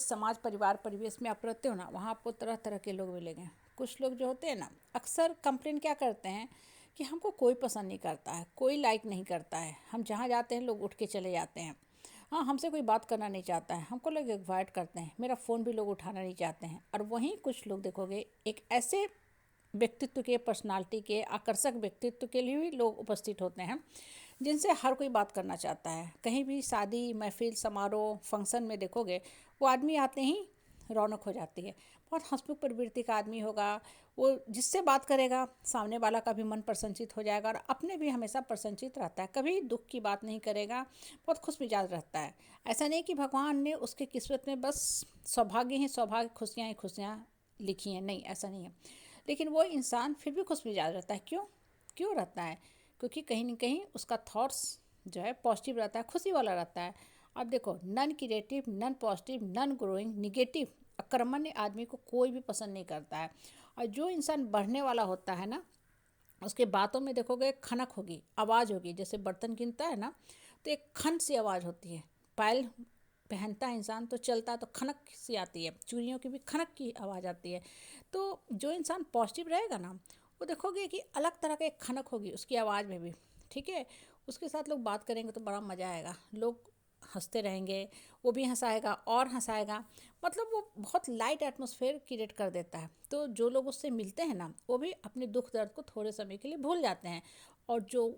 जिस समाज परिवार परिवेश में आप रहते हो ना, वहाँ आपको तरह तरह के लोग मिलेंगे। कुछ लोग जो होते हैं ना, अक्सर कंप्लेन क्या करते हैं कि हमको कोई पसंद नहीं करता है, कोई लाइक नहीं करता है, हम जहाँ जाते हैं लोग उठ के चले जाते हैं। हाँ, हमसे कोई बात करना नहीं चाहता है, हमको लोग अवॉइड करते हैं, मेरा फ़ोन भी लोग उठाना नहीं चाहते हैं। और वहीं कुछ लोग देखोगे, एक ऐसे व्यक्तित्व के, पर्सनालिटी के, आकर्षक व्यक्तित्व के लिए भी लोग उपस्थित होते हैं जिनसे हर कोई बात करना चाहता है। कहीं भी शादी महफिल समारोह फंक्शन में देखोगे, वो आदमी आते ही रौनक हो जाती है। बहुत हंसमुख प्रवृत्ति का आदमी होगा, वो जिससे बात करेगा सामने वाला का भी मन प्रसन्नचित हो जाएगा और अपने भी हमेशा प्रसन्नचित रहता है, कभी दुख की बात नहीं करेगा, बहुत खुश मिजाज रहता है। ऐसा नहीं कि भगवान ने उसके किस्मत में बस सौभाग्य ही सौभाग्य, खुशियाँ ही खुशियाँ लिखी हैं, नहीं, ऐसा नहीं है। लेकिन वो इंसान फिर भी खुश मिजाज रहता है। क्यों क्यों रहता है? क्योंकि कहीं ना कहीं उसका थॉट्स जो है पॉजिटिव रहता है, खुशी वाला रहता है। अब देखो, non creative, non positive, non growing, negative अकर्मण्य आदमी को कोई भी पसंद नहीं करता है। और जो इंसान बढ़ने वाला होता है ना, उसके बातों में देखोगे खनक होगी, आवाज़ होगी। जैसे बर्तन गिनता है ना, तो एक खन सी आवाज़ होती है। पायल पहनता है इंसान तो चलता है तो खनक सी आती है, चूड़ियों की भी खनक की आवाज़ आती है। तो जो इंसान पॉजिटिव रहेगा ना, वो देखोगे कि अलग तरह का एक खनक होगी उसकी आवाज़ में भी। ठीक है, उसके साथ लोग बात करेंगे तो बड़ा मज़ा आएगा, लोग हंसते रहेंगे, वो भी हंसाएगा और हंसाएगा। मतलब वो बहुत लाइट एटमॉस्फेयर क्रिएट कर देता है। तो जो लोग उससे मिलते हैं ना, वो भी अपने दुख दर्द को थोड़े समय के लिए भूल जाते हैं। और जो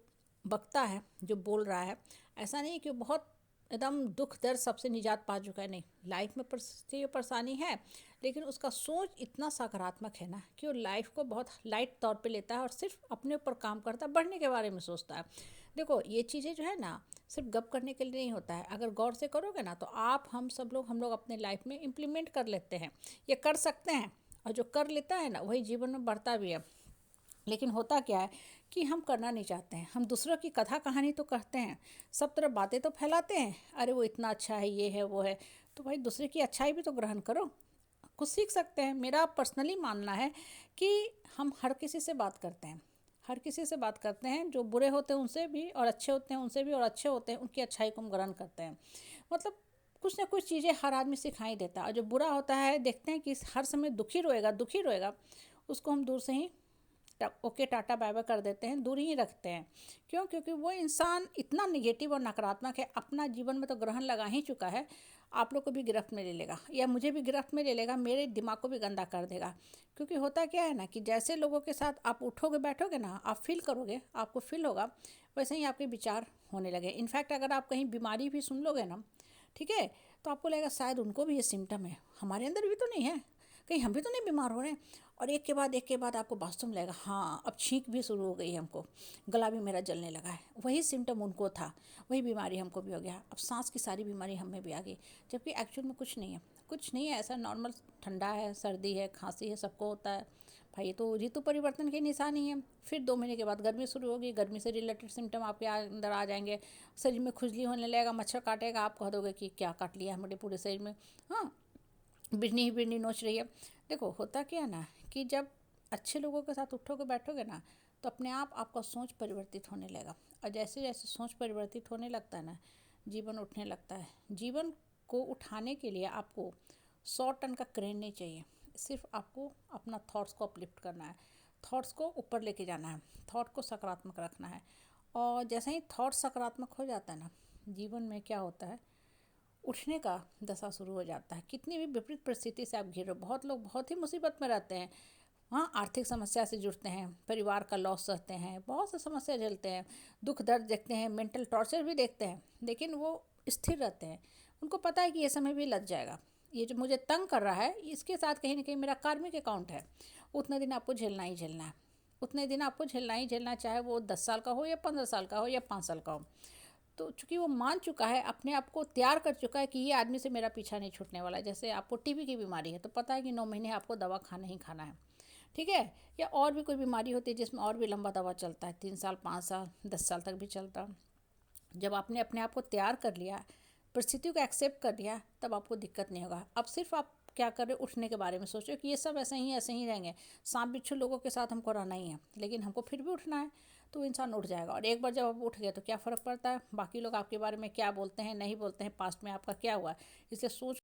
बकता है, जो बोल रहा है, ऐसा नहीं कि वो बहुत एकदम दुख दर्द सबसे निजात पा चुका है, नहीं, लाइफ में परिस्थिति परेशानी है, लेकिन उसका सोच इतना सकारात्मक है ना कि वो लाइफ को बहुत लाइट तौर पे लेता है और सिर्फ अपने ऊपर काम करता है, बढ़ने के बारे में सोचता है। देखो, ये चीज़ें जो है ना, सिर्फ गप करने के लिए नहीं होता है। अगर गौर से करोगे ना, तो आप हम लोग अपने लाइफ में इम्प्लीमेंट कर लेते हैं, ये कर सकते हैं। और जो कर लेता है ना, वही जीवन में बढ़ता भी है। लेकिन होता क्या है कि हम करना नहीं चाहते हैं, हम दूसरों की कथा कहानी तो कहते हैं, सब तरफ बातें तो फैलाते हैं, अरे वो इतना अच्छा है, ये है वो है। तो भाई दूसरे की अच्छाई भी तो ग्रहण करो, कुछ सीख सकते हैं। मेरा पर्सनली मानना है कि हम हर किसी से बात करते हैं, हर किसी से बात करते हैं, जो बुरे होते हैं उनसे भी, और अच्छे होते हैं उनसे भी, और अच्छे होते हैं उनकी अच्छाई को हम ग्रहण करते हैं। मतलब कुछ ना कुछ चीज़ें हर आदमी सिखाई देता है। और जो बुरा होता है, देखते हैं कि हर समय दुखी रोएगा दुखी रोएगा, उसको हम दूर से ही ओके टाटा बाय बाय कर देते हैं, दूर ही रखते हैं। क्यों? क्योंकि वो इंसान इतना निगेटिव और नकारात्मक है, अपना जीवन में तो ग्रहण लगा ही चुका है, आप लोग को भी गिरफ्त में ले लेगा, या मुझे भी गिरफ्त में ले लेगा, मेरे दिमाग को भी गंदा कर देगा। क्योंकि होता क्या है ना, कि जैसे लोगों के साथ आप उठोगे बैठोगे ना, आप फील करोगे, आपको फील होगा, वैसे ही आपके विचार होने लगे। इनफैक्ट अगर आप कहीं बीमारी भी सुन लोगे ना, ठीक है, तो आपको लगेगा शायद उनको भी ये सिम्टम है, हमारे अंदर भी तो नहीं है, कहीं हम भी तो नहीं बीमार हो रहे हैं। और एक के बाद आपको वास्तव में लगेगा, हाँ, अब छींक भी शुरू हो गई है हमको, गला भी मेरा जलने लगा है। वही सिम्टम उनको था, वही बीमारी हमको भी हो गया, अब सांस की सारी बीमारी हमें भी आ गई। जबकि एक्चुअल में कुछ नहीं है, कुछ नहीं है, ऐसा नॉर्मल ठंडा है, सर्दी है, खांसी है, सबको होता है भाई। ये तो ऋतु परिवर्तन की निशानी है। फिर 2 महीने के बाद गर्मी शुरू होगी, गर्मी से रिलेटेड सिम्टम आपके अंदर आ जाएंगे, शरीर में खुजली होने लगेगा, मच्छर काटेगा, आप कह दोगे कि क्या काट लिया है मेरे पूरे शरीर में, हाँ, बिजनी ही बिजनी नोच रही है। देखो, होता क्या है ना, कि जब अच्छे लोगों के साथ उठोगे बैठोगे ना, तो अपने आप आपका सोच परिवर्तित होने लगेगा। और जैसे जैसे सोच परिवर्तित होने लगता है ना, जीवन उठने लगता है। जीवन को उठाने के लिए आपको 100 टन का क्रेन नहीं चाहिए, सिर्फ आपको अपना थॉट्स को अपलिफ्ट करना है, थॉट्स को ऊपर लेके जाना है, थॉट को सकारात्मक रखना है। और जैसे ही थॉट सकारात्मक हो जाता है ना, जीवन में क्या होता है, उठने का दशा शुरू हो जाता है। कितनी भी विपरीत परिस्थिति से आप घिरो, बहुत लोग बहुत ही मुसीबत में रहते हैं, हाँ, आर्थिक समस्या से जुड़ते हैं, परिवार का लॉस सहते हैं, बहुत सी समस्या झेलते हैं, दुख दर्द देखते हैं, मेंटल टॉर्चर भी देखते हैं, लेकिन वो स्थिर रहते हैं। उनको पता है कि ये समय भी लग जाएगा, ये जो मुझे तंग कर रहा है, इसके साथ कहीं ना कहीं मेरा कार्मिक अकाउंट है, उतने दिन आपको झेलना ही झेलना है, उतने दिन आपको झेलना ही झेलना है, चाहे वो 10 साल का हो या 15 साल का हो या 5 साल का हो। तो चूंकि वो मान चुका है, अपने आप को तैयार कर चुका है कि ये आदमी से मेरा पीछा नहीं छूटने वाला है। जैसे आपको टीबी की बीमारी है, तो पता है कि 9 महीने आपको दवा खाना ही खाना है, ठीक है। या और भी कोई बीमारी होती है जिसमें और भी लंबा दवा चलता है, 3 साल 5 साल 10 साल तक भी चलता है। जब आपने अपने आप को तैयार कर लिया, परिस्थितियों को एक्सेप्ट कर लिया, तब आपको दिक्कत नहीं होगा। अब सिर्फ आप क्या कर रहे हो, उठने के बारे में सोचो कि ये सब ऐसे ही रहेंगे, सांप बिच्छू लोगों के साथ हमको रहना ही है, लेकिन हमको फिर भी उठना है। तो इंसान उठ जाएगा। और एक बार जब आप उठ गए तो क्या फ़र्क पड़ता है बाकी लोग आपके बारे में क्या बोलते हैं नहीं बोलते हैं, पास्ट में आपका क्या हुआ। इसलिए सोच